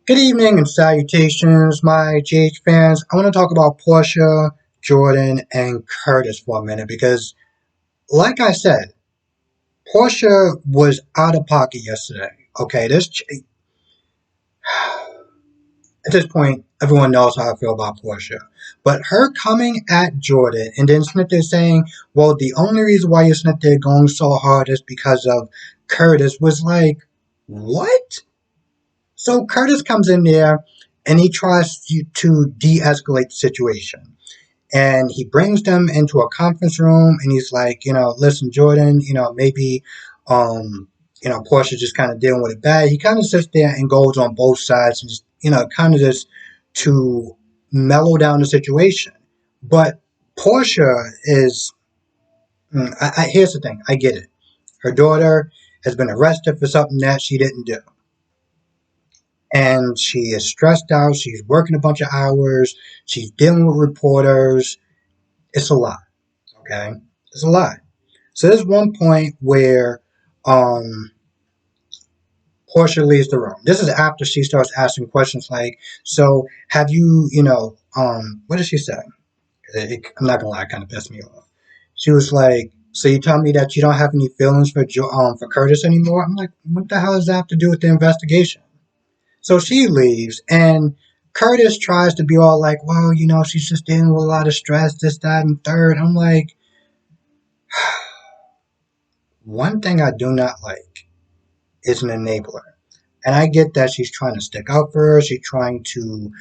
Good evening and salutations, my GH fans. I want to talk about Porsha, Jordan, and Curtis for a minute because, like I said, Porsha was out of pocket yesterday. Okay, at this point, everyone knows how I feel about Porsha. But her coming at Jordan and then sitting there saying, well, the only reason why you're sitting there going so hard is because of Curtis was like, what? So Curtis comes in there and he tries to de escalate the situation. And he brings them into a conference room and he's like, listen, Jordan, maybe, Portia just kind of dealing with it bad. He kind of sits there and goes on both sides and just, kind of just to mellow down the situation. But Portia is, here's the thing, I get it. Her daughter has been arrested for something that she didn't do, and she is stressed out. She's working a bunch of hours. She's dealing with reporters. It's a lot. Okay, it's a lot. So there's one point where um, Portia leaves the room. This is after she starts asking questions like, "So have you, what did she say?" I'm not gonna lie, it kind of pissed me off. She was like, "So you tell me that you don't have any feelings for Curtis anymore?" I'm like, "What the hell does that have to do with the investigation?" So she leaves, and Curtis tries to be all like, well, she's just dealing with a lot of stress, this, that, and third. I'm like, one thing I do not like is an enabler. And I get that she's trying to stick up for her. She's trying to,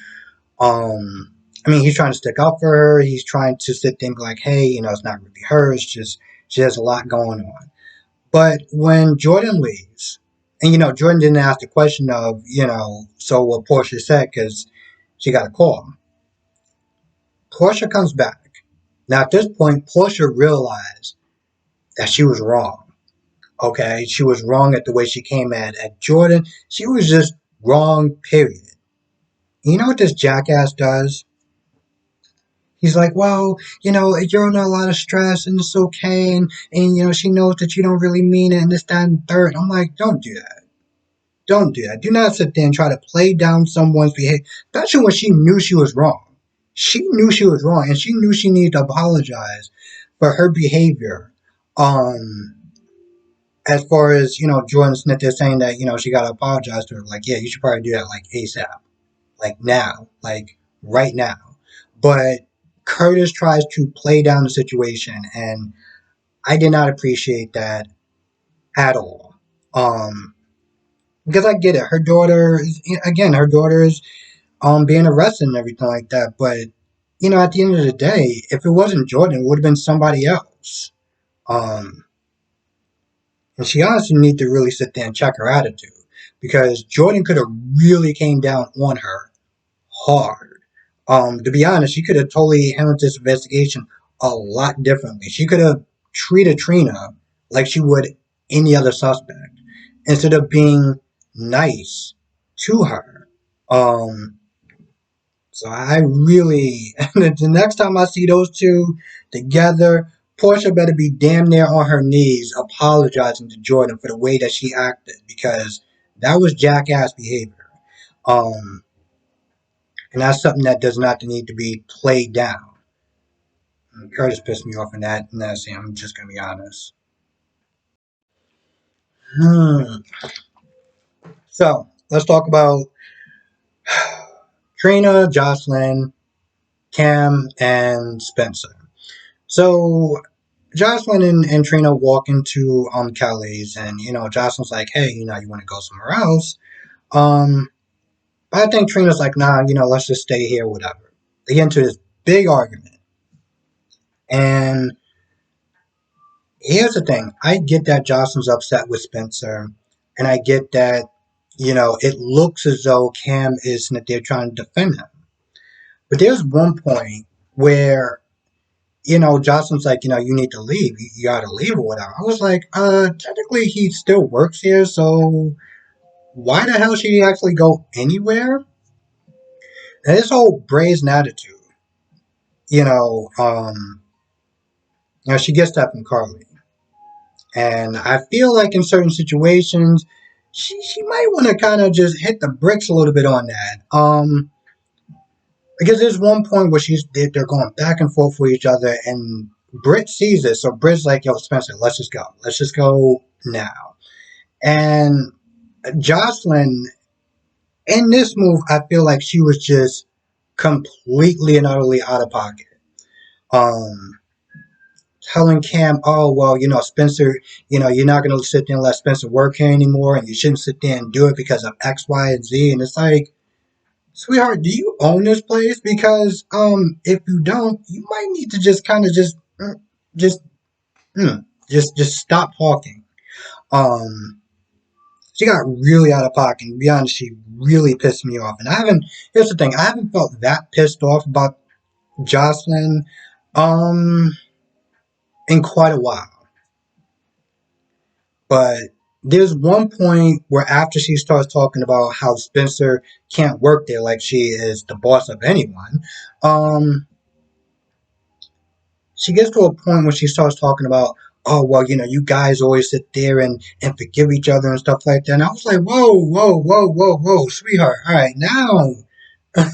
he's trying to stick up for her. He's trying to sit there and be like, hey, it's not really her. It's just, she has a lot going on. But when Jordan leaves, and Jordan didn't ask the question of, so what Portia said because she got a call. Portia comes back. Now, at this point, Portia realized that she was wrong. Okay, she was wrong at the way she came at Jordan. She was just wrong. Period. You know what this jackass does? He's like, well, you're under a lot of stress and it's okay, and she knows that you don't really mean it and this, that, and third. I'm like, don't do that. Don't do that. Do not sit there and try to play down someone's behavior, especially when she knew she was wrong. She knew she was wrong, and she knew she needed to apologize for her behavior. Um, as far as Jordan Smith is saying that she got to apologize to her. Like, yeah, you should probably do that like ASAP, like now, like right now. But Curtis tries to play down the situation, and I did not appreciate that at all. Because I get it. Her daughter is being arrested and everything like that. But at the end of the day, if it wasn't Jordan, it would have been somebody else. Um, and she honestly need to really sit there and check her attitude because Jordan could have really came down on her hard. To be honest, she could have totally handled this investigation a lot differently. She could have treated Trina like she would any other suspect instead of being nice to her. Um, So I really, the next time I see those two together, Portia better be damn near on her knees apologizing to Jordan for the way that she acted because that was jackass behavior. Um, and that's something that does not need to be played down. And Curtis pissed me off in that scene. I'm just gonna be honest. Hmm. So let's talk about Trina, Jocelyn, Cam, and Spencer. So Jocelyn and Trina walk into Kelly's, and Jocelyn's like, hey, you want to go somewhere else? Um, but I think Trina's like, nah, let's just stay here, whatever. They get into this big argument, and here's the thing: I get that Jocelyn's upset with Spencer, and I get that it looks as though Cam is that they're trying to defend him. But there's one point where Jocelyn's like, you need to leave. You gotta leave or whatever. I was like, technically he still works here, so why the hell should he actually go anywhere? And this whole brazen attitude, you know, um, she gets that from Carly. And I feel like in certain situations, she might want to kind of just hit the bricks a little bit on that. Because there's one point where they're going back and forth with each other, and Britt sees it. So Britt's like, "Yo, Spencer, let's just go now." And Jocelyn, in this move, I feel like she was just completely and utterly out of pocket. Um, Telling Cam, "Oh well, Spencer, you're not gonna sit there and let Spencer work here anymore, and you shouldn't sit there and do it because of X, Y, and Z." And it's like, sweetheart, do you own this place? Because if you don't, you might need to just kind of just just stop talking. Um, she got really out of pocket. And to be honest, she really pissed me off. And I haven't. Here's the thing: I haven't felt that pissed off about Jocelyn, um, in quite a while. But there's one point where after she starts talking about how Spencer can't work there like she is the boss of anyone, um, she gets to a point where she starts talking about, oh well, you guys always sit there and forgive each other and stuff like that. And I was like, whoa, whoa, whoa, whoa, whoa, sweetheart. All right, now I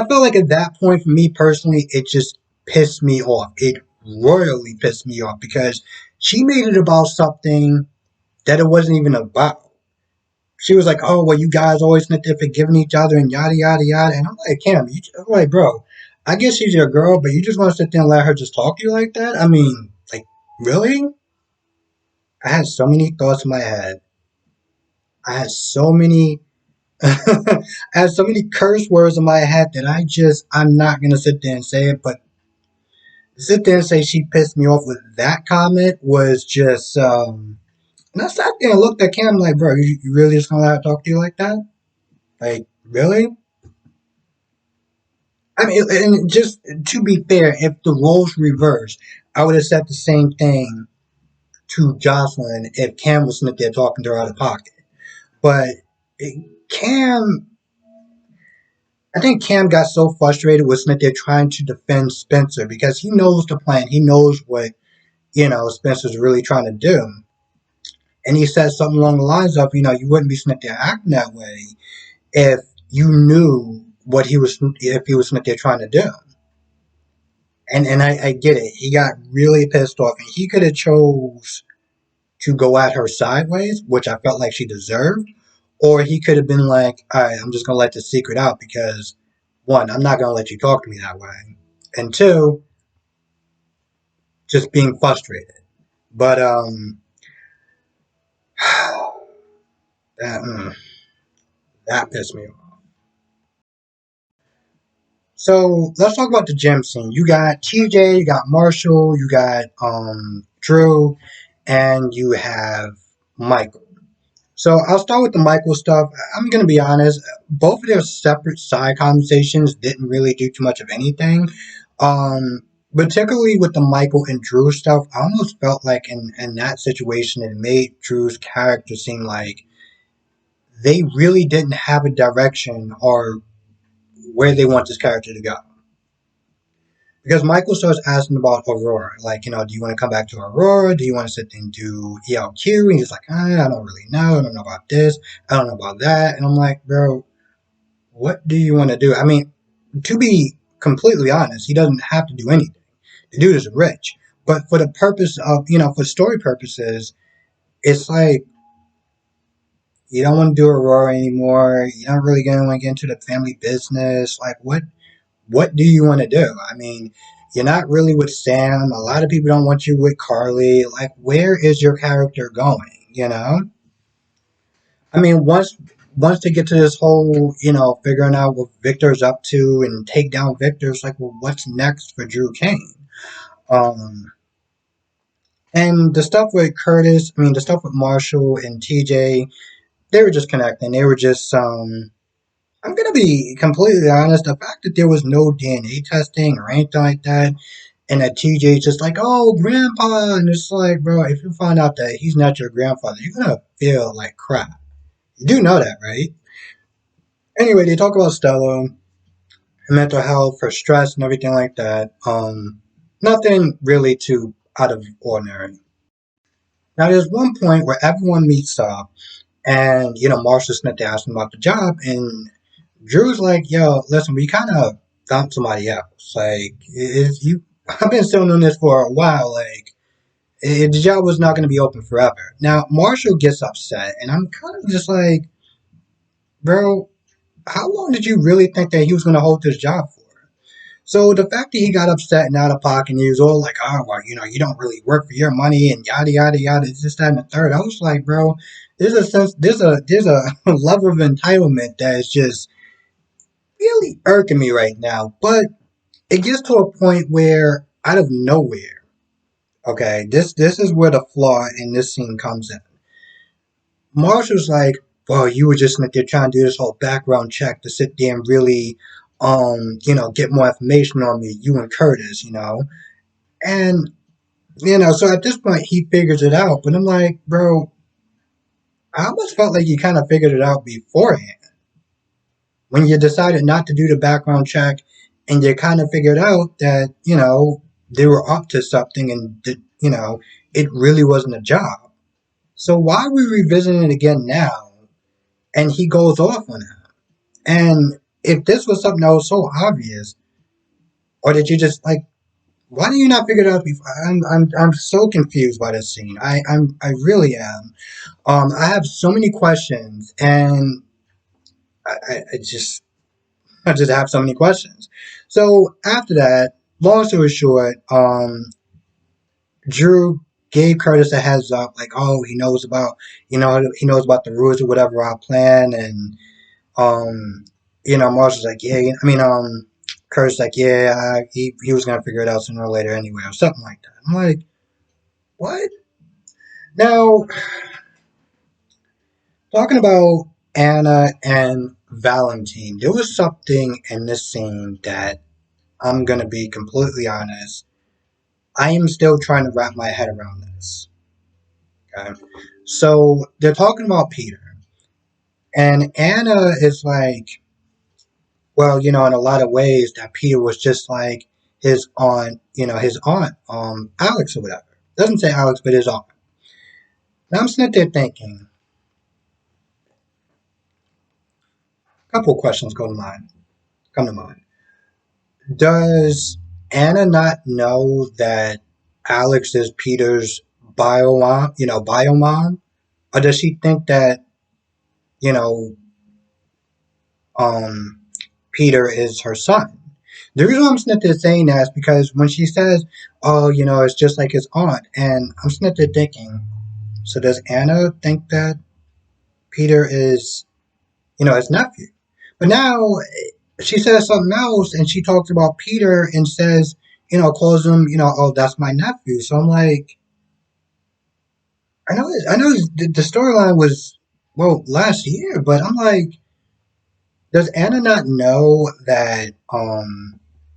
felt like at that point for me personally, it just pissed me off. It royally pissed me off because she made it about something that it wasn't even about. She was like, "Oh, well, you guys always meant to forgiving each other and yada yada yada." And I'm like, "Cam, I'm like, bro, I guess she's your girl, but you just want to sit there and let her just talk to you like that? I mean, like, really?" I had so many thoughts in my head. I had so many, I had so many curse words in my head that I'm not gonna sit there and say it, but to sit there and say she pissed me off with that comment was just, and I sat there and looked at Cam like, bro, you really just gonna let her talk to you like that? Like, really? I mean, and just to be fair, if the roles reversed, I would have said the same thing to Jocelyn if Cam was sitting there talking to her out of pocket. But Cam, I think Cam got so frustrated with sitting there trying to defend Spencer because he knows the plan. He knows what, Spencer's really trying to do. And he said something along the lines of, you wouldn't be sitting there acting that way if you knew if he was sitting there trying to do. And I get it. He got really pissed off, and he could have chose to go at her sideways, which I felt like she deserved, or he could have been like, "All right, I'm just gonna let this secret out because one, I'm not gonna let you talk to me that way, and two, just being frustrated." But that that pissed me off. So let's talk about the gym scene. You got TJ, you got Marshall, you got Drew, and you have Michael. So I'll start with the Michael stuff. I'm gonna be honest, both of their separate side conversations didn't really do too much of anything. Particularly with the Michael and Drew stuff, I almost felt like in that situation it made Drew's character seem like they really didn't have a direction or where they want this character to go. Because Michael starts asking about Aurora, like, do you want to come back to Aurora? Do you want to sit and do ELQ? And he's like, I don't really know. I don't know about this. I don't know about that. And I'm like, bro, what do you want to do? I mean, to be completely honest, he doesn't have to do anything. The dude is rich. But for the purpose of, for story purposes, it's like, you don't want to do Aurora anymore. You don't really want to get into the family business. Like, what do you want to do? I mean, you're not really with Sam. A lot of people don't want you with Carly. Like, where is your character going? I mean, once they get to this whole, figuring out what Victor's up to and take down Victor, it's like, well, what's next for Drew Kane? Um, and the stuff with Curtis, I mean, the stuff with Marshall and TJ, they were just connecting. They were just, I'm gonna be completely honest. The fact that there was no DNA testing or anything like that, and that TJ's just like, oh, grandpa. And it's like, bro, if you find out that he's not your grandfather, you're going to feel like crap. You do know that, right? Anyway, they talk about Stella, mental health, her stress, and everything like that. Nothing really too out of ordinary. Now, there's one point where everyone meets up, and Marshall Smith asked him about the job, and Drew's like, "Yo, listen, we kind of found somebody else. Like, if you, I've been still doing this for a while. Like, the job was not going to be open forever." Now, Marshall gets upset, and I'm kind of just like, bro, how long did you really think that he was going to hold this job for? So the fact that he got upset and out of pocket, and he was all like, "Oh, well, you don't really work for your money," and yada yada yada, it's just that and the third. I was like, bro, there's a level of entitlement that is just really irking me right now. But it gets to a point where out of nowhere, okay, this is where the flaw in this scene comes in. Marshall's like, "Well, you were just like, they're trying to do this whole background check to sit there and really, get more information on me, you and Curtis, and so at this point he figures it out, but I'm like, bro, I almost felt like you kind of figured it out beforehand when you decided not to do the background check, and you kind of figured out that they were up to something, and it really wasn't a job. So why are we revisiting it again now? And he goes off on it. And if this was something that was so obvious, or did you just like? Why do you not figure it out before? I'm so confused by this scene. I really am. I have so many questions, and I just have so many questions. So after that, long story short, Drew gave Curtis a heads up, like, oh, he knows about the rules or whatever our plan, and um, Marshall's like, yeah, Curtis like, yeah, he was gonna figure it out sooner or later anyway, or something like that. I'm like, what? Now, talking about Anna and Valentine, there was something in this scene that I'm gonna be completely honest. I am still trying to wrap my head around this. Okay, so they're talking about Peter, and Anna is like, well, in a lot of ways, that Peter was just like his aunt, Alex or whatever. Doesn't say Alex, but his aunt. Now I'm sitting there thinking, a couple of questions come to mind. Does Anna not know that Alex is Peter's bio mom? Or does she think that, you know, um, Peter is her son? The reason I'm sitting there saying that is because when she says, oh, it's just like his aunt, and I'm sitting there thinking, so does Anna think that Peter is, his nephew? But now she says something else, and she talks about Peter and says, calls him, oh, that's my nephew. So I'm like, I know the storyline was last year, but I'm like, does Anna not know that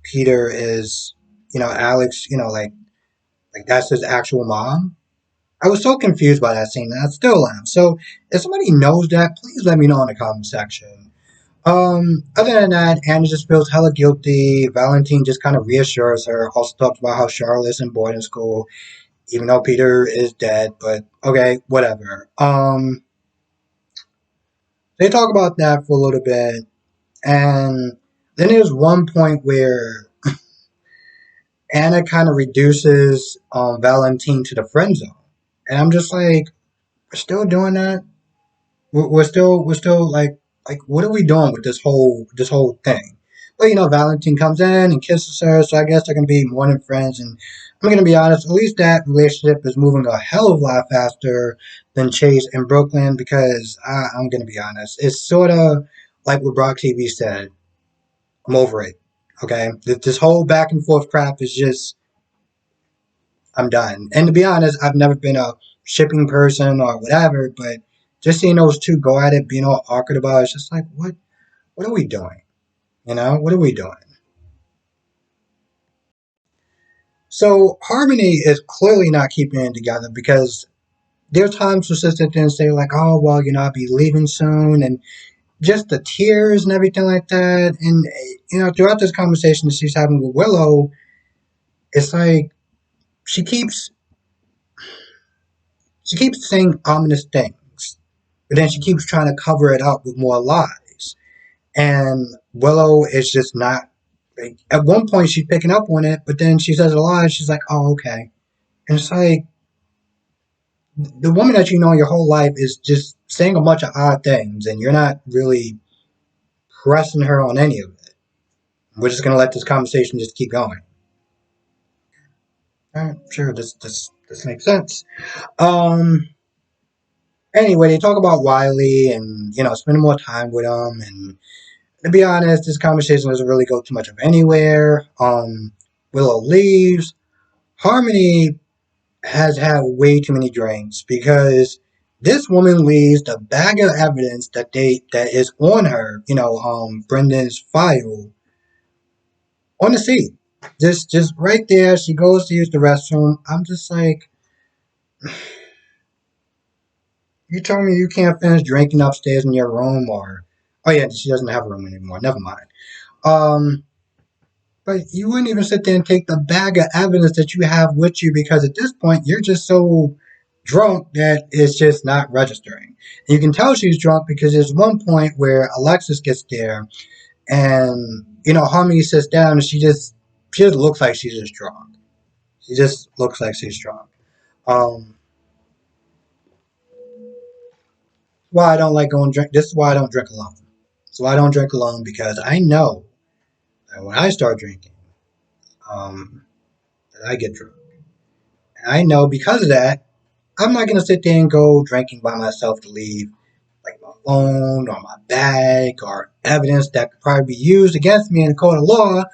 Peter is, Alex, like that's his actual mom? I was so confused by that scene, and I still am. So if somebody knows that, please let me know in the comment section. Other than that, Anna just feels hella guilty. Valentine just kind of reassures her. Also talks about how Charlotte's in boarding school, even though Peter is dead. But okay, whatever. They talk about that for a little bit, and then there's one point where Anna kind of reduces Valentine to the friend zone, and I'm just like, we're still doing that. We're still like what are we doing with this whole thing? But Valentine comes in and kisses her, so I guess they're gonna be more than friends. And I'm gonna be honest, at least that relationship is moving a hell of a lot faster than Chase and Brooklyn, because I'm gonna be honest, it's sort of like what Brock TV said. I'm over it. Okay, this whole back and forth crap is just, I'm done. And to be honest, I've never been a shipping person or whatever, but just seeing those two go at it, being all awkward about it, it's just like, what are we doing? What are we doing? So Harmony is clearly not keeping it together, because there's times where sister didn't say like, oh well, I'll be leaving soon, and just the tears and everything like that. And throughout this conversation that she's having with Willow, it's like she keeps She keeps saying ominous things, but then she keeps trying to cover it up with more lies. And Willow is just not. Like, at one point, she's picking up on it, but then she says a lie. She's like, "Oh, okay." And it's like the woman that you know your whole life is just saying a bunch of odd things, and you're not really pressing her on any of it. We're just gonna let this conversation just keep going. All right, sure, this makes sense. Um, anyway, they talk about Wiley and spending more time with him. And to be honest, this conversation doesn't really go too much of anywhere. Willow leaves. Harmony has had way too many drinks because this woman leaves the bag of evidence that is on her, Brendan's file on the seat. Just right there. She goes to use the restroom. I'm just like, you told me you can't finish drinking upstairs in your room, or oh yeah, she doesn't have a room anymore. Never mind. Um, but you wouldn't even sit there and take the bag of evidence that you have with you because at this point you're just so drunk that it's just not registering. And you can tell she's drunk because there's one point where Alexis gets there and Harmony sits down and she just looks like she's just drunk. She just looks like she's drunk. Um, why I don't like going drink. This is why I don't drink alone. This is why I don't drink alone because I know that when I start drinking, um, that I get drunk. And I know because of that, I'm not gonna sit there and go drinking by myself to leave like my phone or my bag or evidence that could probably be used against me in a court of law.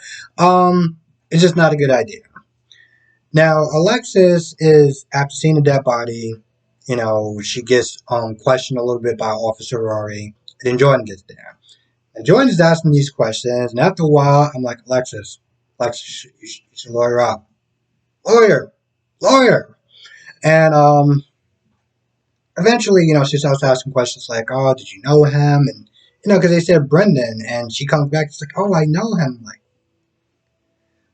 It's just not a good idea. Now, Alexis is after seeing the dead body, she gets questioned a little bit by Officer Rory. And then Jordan gets there. And Jordan is asking these questions, and after a while, I'm like, Alexis, you should lawyer up. Lawyer! Lawyer! And eventually, she starts asking questions like, "Oh, did you know him?" And because they said Brendan, and she comes back, it's like, "Oh, I know him." Like,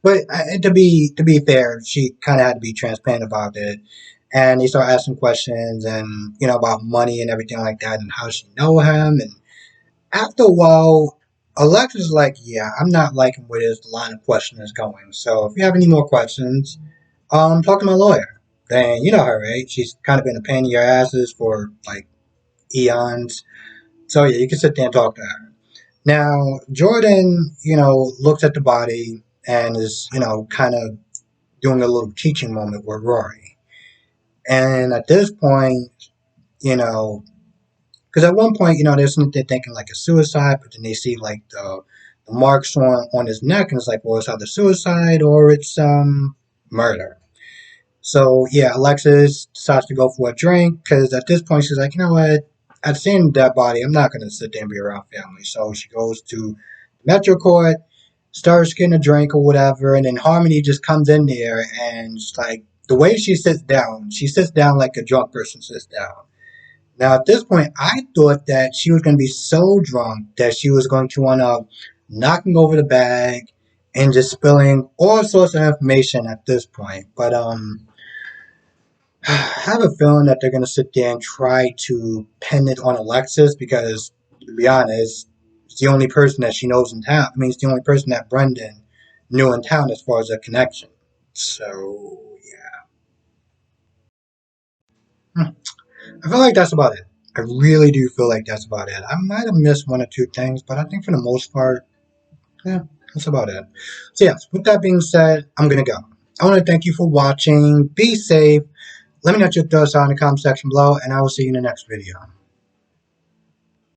but to be fair, she kind of had to be transparent about it. And they start asking questions, and about money and everything like that, and how she know him. And after a while, Alexis is like, "Yeah, I'm not liking where this line of questioning is going. So if you have any more questions, talk to my lawyer." Then you know her, right? She's kind of been a pain in your asses for like eons. So yeah, you can sit there and talk to her. Now, Jordan, looks at the body and is, kind of doing a little teaching moment with Rory. And at this point, you know, because at one point, they're thinking like a suicide, but then they see like the marks on his neck, and it's like, well, it's either suicide or it's murder. So yeah, Alexis decides to go for a drink because at this point she's like, you know what? At seeing that body, I'm not gonna sit there and be around family. So she goes to Metro Court, starts getting a drink or whatever, and then Harmony just comes in there and just like the way she sits down like a drunk person sits down. Now at this point, I thought that she was gonna be so drunk that she was going to end up knocking over the bag and just spilling all sorts of information at this point. But I have a feeling that they're going to sit there and try to pin it on Alexis because, to be honest, it's the only person that she knows in town. I mean, it's the only person that Brendan knew in town as far as a connection. So, yeah. I feel like that's about it. I really do feel like that's about it. I might have missed one or two things, but I think for the most part, yeah, that's about it. So, yes, with that being said, I'm going to go. I want to thank you for watching. Be safe. Let me know what your thoughts are in the comment section below, and I will see you in the next video.